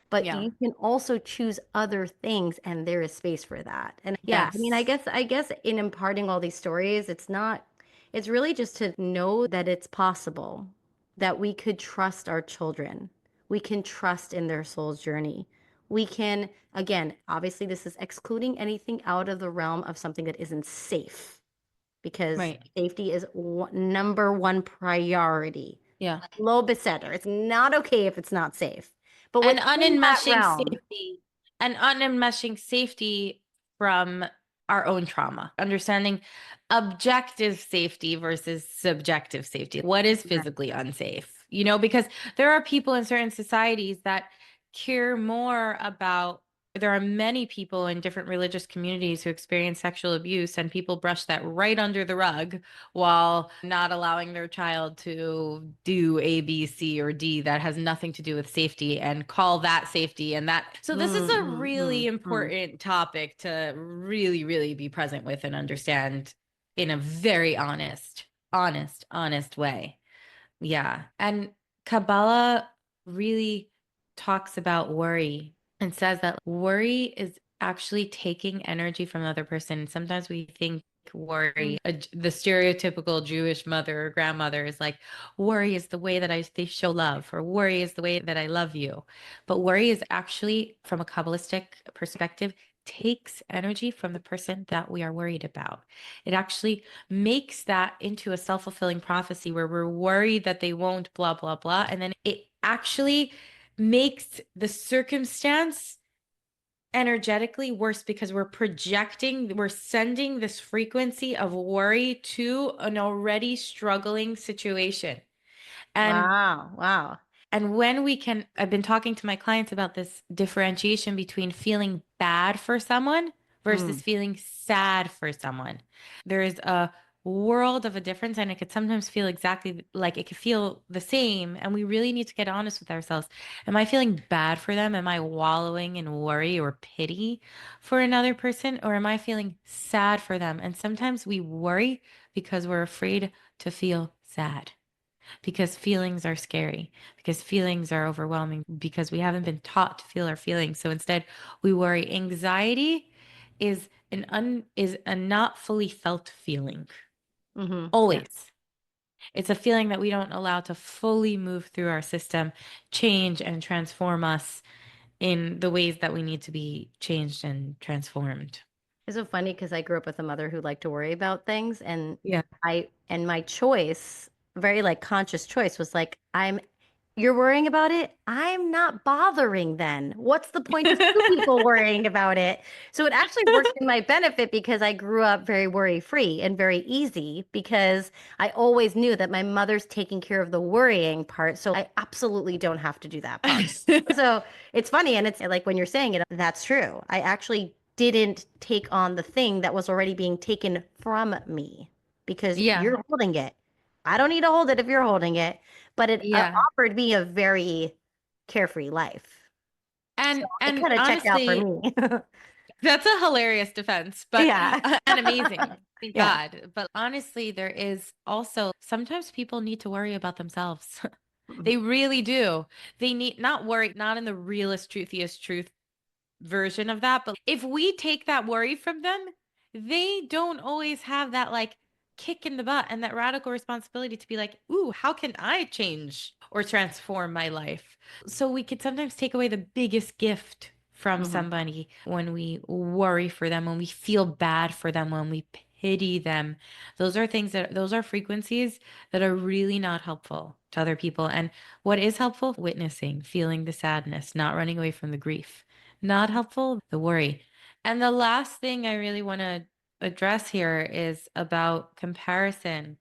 But
Yeah.
you can also choose other things, and there is space for that. And yeah, I mean,
Yes.
I guess in imparting all these stories, it's really just to know that it's possible, that we could trust our children. We can trust in their soul's journey. We can, again, obviously, this is excluding anything out of the realm of something that isn't safe, because
Right.
safety is number one priority.
Yeah.
Low beseder. It's not okay if it's not safe. But
And
within that
unenmeshing
realm,
safety and unenmeshing safety from our own trauma, understanding objective safety versus subjective safety. What is
right.
physically unsafe? Because there are people in certain societies that care more about. There are many people in different religious communities who experience sexual abuse, and people brush that right under the rug while not allowing their child to do A, B, C, or D that has nothing to do with safety and call that safety and that. So, this is
Mm,
a
mm,
really
mm, mm.
important topic to really, really be present with and understand in a very honest way. Yeah. And Kabbalah really talks about worry and says that worry is actually taking energy from the other person. Sometimes we think worry, the stereotypical Jewish mother or grandmother is like, worry is the way that they show love, or worry is the way that I love you. But worry is actually, from a Kabbalistic perspective, takes energy from the person that we are worried about. It actually makes that into a self-fulfilling prophecy where we're worried that they won't blah blah blah, and then it actually makes the circumstance energetically worse because we're sending this frequency of worry to an already struggling situation. and
Wow, wow.
and when we can, I've been talking to my clients about this differentiation between feeling bad for someone
Mm,
versus feeling sad for someone. There is a world of a difference, and it could sometimes feel exactly like it could feel the same. And we really need to get honest with ourselves. Am I feeling bad for them? Am I wallowing in worry or pity for another person? Or am I feeling sad for them? And sometimes we worry because we're afraid to feel sad, because feelings are scary, because feelings are overwhelming, because we haven't been taught to feel our feelings. So instead, we worry. Anxiety is a not fully felt feeling.
Yeah.
Always. It's a feeling that we don't allow to fully move through our system, change and transform us in the ways that we need to be changed and transformed.
It's so funny because I grew up with a mother who liked to worry about things, and
Yeah.
my choice, very like conscious choice, was like, you're worrying about it. I'm not bothering then. What's the point of two people worrying about it? So it actually worked in my benefit because I grew up very worry-free and very easy because I always knew that my mother's taking care of the worrying part. So I absolutely don't have to do that part. So it's funny. And it's like when you're saying it, that's true. I actually didn't take on the thing that was already being taken from me because
Yeah.
you're holding it. I don't need to hold it if you're holding it, but it
Yeah.
offered me a very carefree life. So it
And
kind of checked out for
honestly,
me.
that's a hilarious defense, but
Yeah.
and amazing. Thank
Yeah.
God. But honestly, there is also sometimes people need to worry about themselves.
Mhm.
They really do. They need not worry, not in the realest, truthiest truth version of that. But if we take that worry from them, they don't always have that like kick in the butt and that radical responsibility to be like, ooh, how can I change or transform my life? So we could sometimes take away the biggest gift from
Mhm.
somebody when we worry for them, when we feel bad for them, when we pity them. Those are frequencies that are really not helpful to other people. And what is helpful? Witnessing, feeling the sadness, not running away from the grief. Not helpful, the worry. And the last thing I really want to address here is about comparison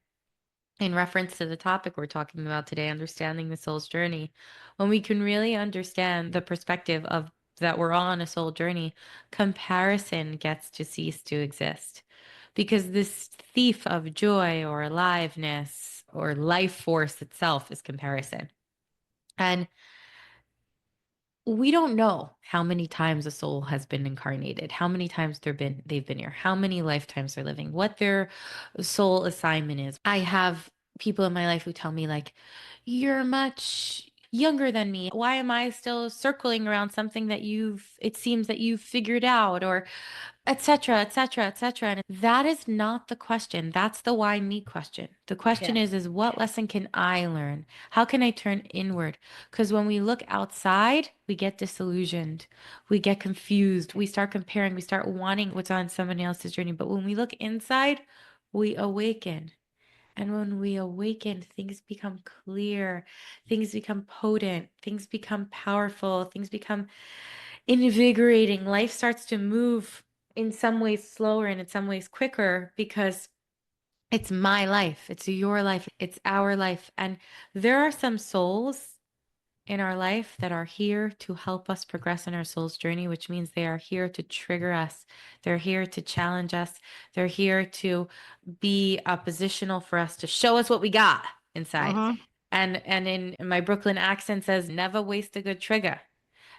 in reference to the topic we're talking about today, understanding the soul's journey. When we can really understand the perspective of that we're all on a soul journey, comparison gets to cease to exist. Because this thief of joy or aliveness or life force itself is comparison. And we don't know how many times a soul has been incarnated, how many times they've been here, how many lifetimes they're living, what their soul assignment is. I have people in my life who tell me like, you're much younger than me. Why am I still circling around something that it seems that you've figured out, or etc., etc., etc. And that is not the question. That's the why me question. The
Yeah.
question is what lesson can I learn? How can I turn inward? Because when we look outside, we get disillusioned, we get confused, we start comparing, we start wanting what's on somebody else's journey. But when we look inside, we awaken. And when we awaken, things become clear, things become potent, things become powerful, things become invigorating. Life starts to move in some ways slower and in some ways quicker because it's my life, it's your life, it's our life. And there are some souls in our life that are here to help us progress in our soul's journey, which means they are here to trigger us. They're here to challenge us. They're here to be oppositional for us, to show us what we got inside.
Mhm.
And in my Brooklyn accent says, never waste a good trigger.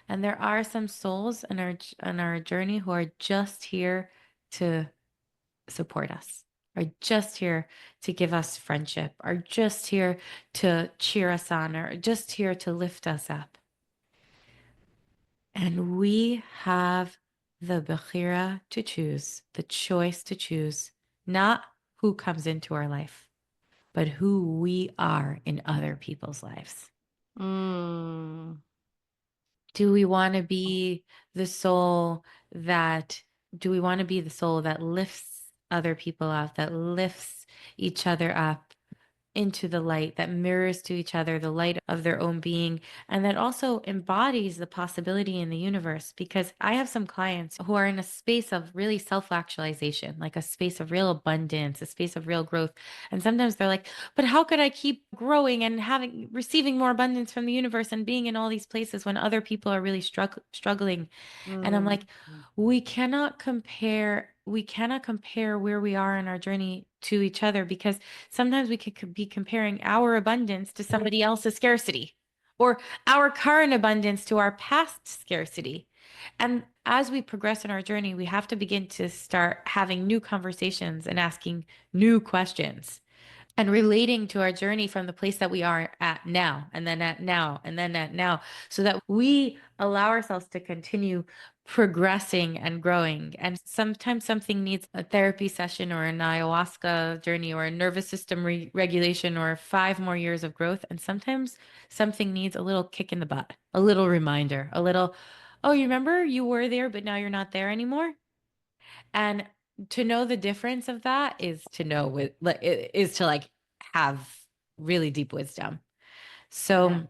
And there are some souls on our journey who are just here to support us, are just here to give us friendship, are just here to cheer us on, are just here to lift us up. And we have the bechira to choose, the choice to choose, not who comes into our life, but who we are in other people's lives.
Mm.
Do we want to be the soul that, do we want to be the soul that lifts other people up, that lifts each other up into the light, that mirrors to each other the light of their own being, and that also embodies the possibility in the universe? Because I have some clients who are in a space of really self-actualization, like a space of real abundance, a space of real growth. And sometimes they're like, but how could I keep growing and receiving more abundance from the universe and being in all these places when other people are really struggling? And I'm
Mm.
like, we cannot compare where we are in our journey to each other, because sometimes we could be comparing our abundance to somebody else's scarcity, or our current abundance to our past scarcity. And as we progress in our journey, we have to begin to start having new conversations and asking new questions and relating to our journey from the place that we are at now, and then at now, and then at now, so that we allow ourselves to continue progressing and growing. And sometimes something needs a therapy session or an ayahuasca journey or a nervous system regulation or 5 more years of growth. And sometimes something needs a little kick in the butt, a little reminder, a little, oh, you remember you were there, but now you're not there anymore. And to know the difference of that is to know is to like have really deep wisdom. So
Yeah.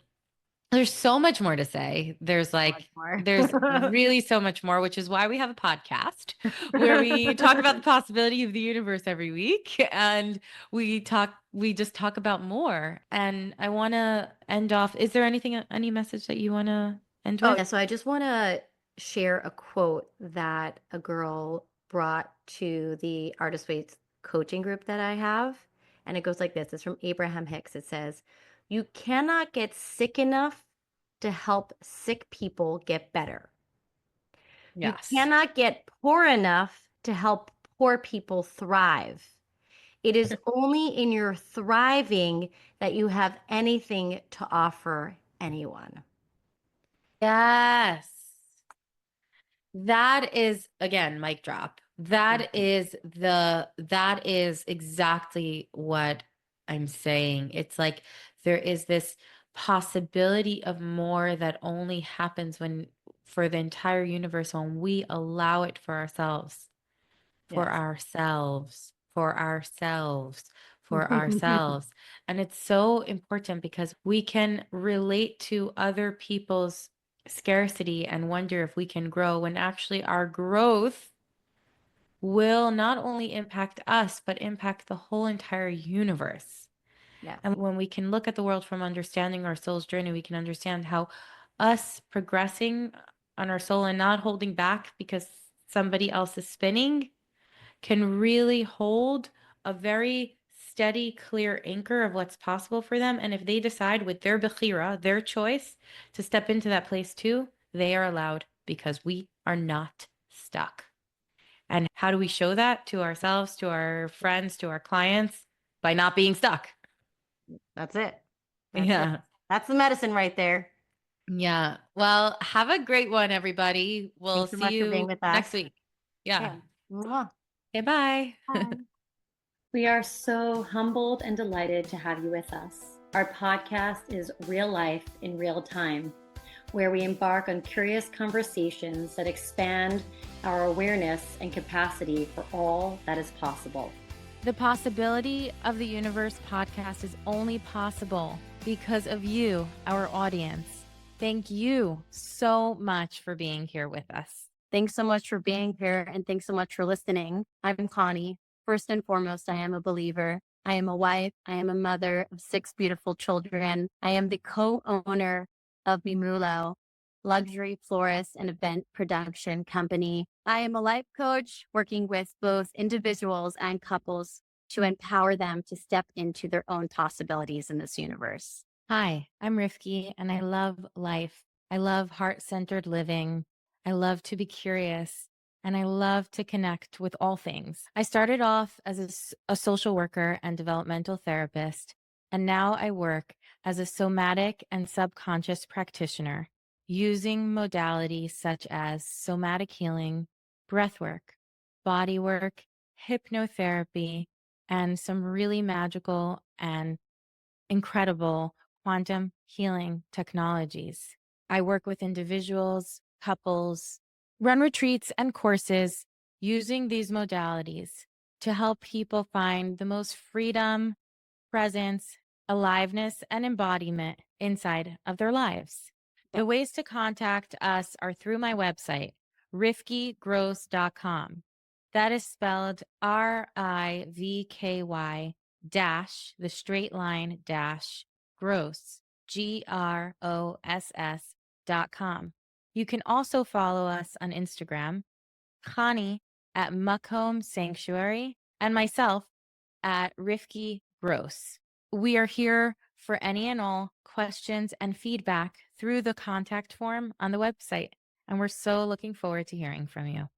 there's so much more to say. There's
Much
like
more.
there's really so much more, which is why we have a podcast where we talk about the possibility of the universe every week, and we just talk about more. And I want to end off. Is there any message that you want to end
Oh,
with?
yeah. So I just want to share a quote that a girl brought to the Artist Waits coaching group that I have. And it goes like this. It's from Abraham Hicks. It says, "You cannot get sick enough to help sick people get better. You
Yes.
cannot get poor enough to help poor people thrive. It is only in your thriving that you have anything to offer anyone."
Yes. That is, again, mic drop. That
Mhm.
is exactly what I'm saying. It's like there is this possibility of more that only happens for the entire universe, when we allow it for ourselves, for
Yes.
ourselves, for ourselves, for ourselves. And it's so important because we can relate to other people's scarcity and wonder if we can grow, when actually our growth will not only impact us, but impact the whole entire universe.
Yes.
And when we can look at the world from understanding our soul's journey, we can understand how us progressing on our soul and not holding back because somebody else is spinning can really hold a very steady, clear anchor of what's possible for them. And if they decide with their bechira, their choice, to step into that place too, they are allowed, because we are not stuck. And how do we show that to ourselves, to our friends, to our clients? By not being stuck.
That's it. That's it.
Yeah.
That's the medicine right there.
Yeah. Well, have a great one, everybody. We'll
Thanks so
see
much for being
you
with
next
us.
week. Yeah.
Yeah. Mwah.
Okay, bye.
Bye. We are so humbled and delighted to have you with us. Our podcast is Real Life in Real Time, where we embark on curious conversations that expand our awareness and capacity for all that is possible.
The Possibility of the Universe podcast is only possible because of you, our audience. Thank you so much for being here with us.
Thanks so much for being here, and thanks so much for listening. I'm Chani. First and foremost, I am a believer. I am a wife. I am a mother of 6 beautiful children. I am the co-owner of Mimulo, luxury florist and event production company. I am a life coach working with both individuals and couples to empower them to step into their own possibilities in this universe.
Hi, I'm Rivky, and I love life. I love heart-centered living. I love to be curious, and I love to connect with all things. I started off as a social worker and developmental therapist, and now I work as a somatic and subconscious practitioner using modalities such as somatic healing, breathwork, body work, hypnotherapy, and some really magical and incredible quantum healing technologies. I work with individuals, couples, run retreats and courses using these modalities to help people find the most freedom, presence, aliveness, and embodiment inside of their lives. The ways to contact us are through my website, rivkygross.com. That is spelled RIVKY dash, the straight line dash, gross, GROSS.com. You can also follow us on Instagram, Chani at Muckhome Sanctuary, and myself, at Rivky Gross. We are here for any and all questions and feedback through the contact form on the website. And we're so looking forward to hearing from you.